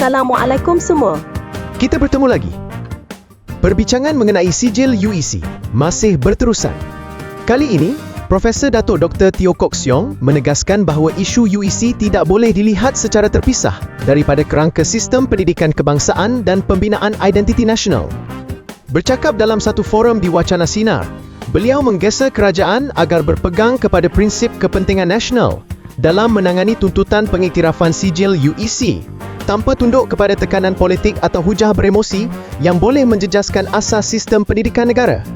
Assalamualaikum semua. Kita bertemu lagi. Perbincangan mengenai sijil UEC masih berterusan. Kali ini, Profesor Datuk Dr. Teo Kok Siong menegaskan bahawa isu UEC tidak boleh dilihat secara terpisah daripada kerangka sistem pendidikan kebangsaan dan pembinaan identiti nasional. Bercakap dalam satu forum di Wacana Sinar, beliau menggesa kerajaan agar berpegang kepada prinsip kepentingan nasional dalam menangani tuntutan pengiktirafan sijil UEC tanpa tunduk kepada tekanan politik atau hujah beremosi yang boleh menjejaskan asas sistem pendidikan negara.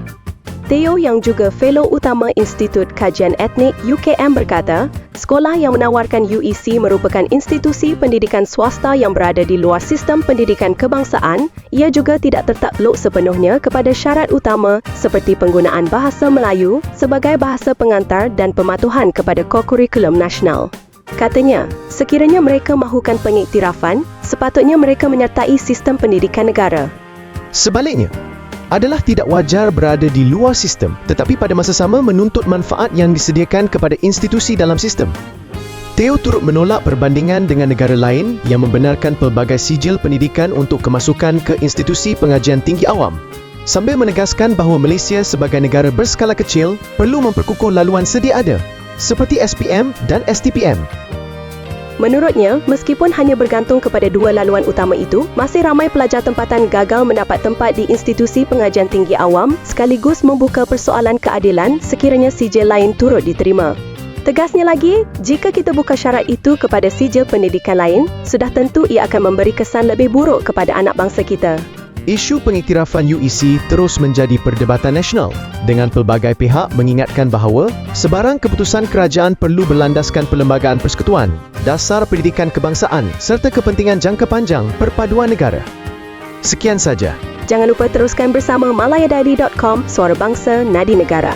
Teo yang juga Fellow Utama Institut Kajian Etnik UKM berkata, sekolah yang menawarkan UEC merupakan institusi pendidikan swasta yang berada di luar sistem pendidikan kebangsaan. Ia juga tidak tertakluk sepenuhnya kepada syarat utama seperti penggunaan bahasa Melayu sebagai bahasa pengantar dan pematuhan kepada kurikulum nasional. Katanya, sekiranya mereka mahukan pengiktirafan, sepatutnya mereka menyertai sistem pendidikan negara. Sebaliknya, adalah tidak wajar berada di luar sistem tetapi pada masa sama menuntut manfaat yang disediakan kepada institusi dalam sistem. Teo turut menolak perbandingan dengan negara lain yang membenarkan pelbagai sijil pendidikan untuk kemasukan ke institusi pengajian tinggi awam, sambil menegaskan bahawa Malaysia sebagai negara berskala kecil perlu memperkukuh laluan sedia ada seperti SPM dan STPM. Menurutnya, meskipun hanya bergantung kepada dua laluan utama itu, masih ramai pelajar tempatan gagal mendapat tempat di institusi pengajian tinggi awam sekaligus membuka persoalan keadilan sekiranya sijil lain turut diterima. Tegasnya lagi, jika kita buka syarat itu kepada sijil pendidikan lain, sudah tentu ia akan memberi kesan lebih buruk kepada anak bangsa kita. Isu pengiktirafan UEC terus menjadi perdebatan nasional dengan pelbagai pihak mengingatkan bahawa sebarang keputusan kerajaan perlu berlandaskan Perlembagaan Persekutuan, Dasar Pendidikan Kebangsaan serta kepentingan jangka panjang perpaduan negara. Sekian saja. Jangan lupa teruskan bersama malayadaily.com, Suara Bangsa Nadi Negara.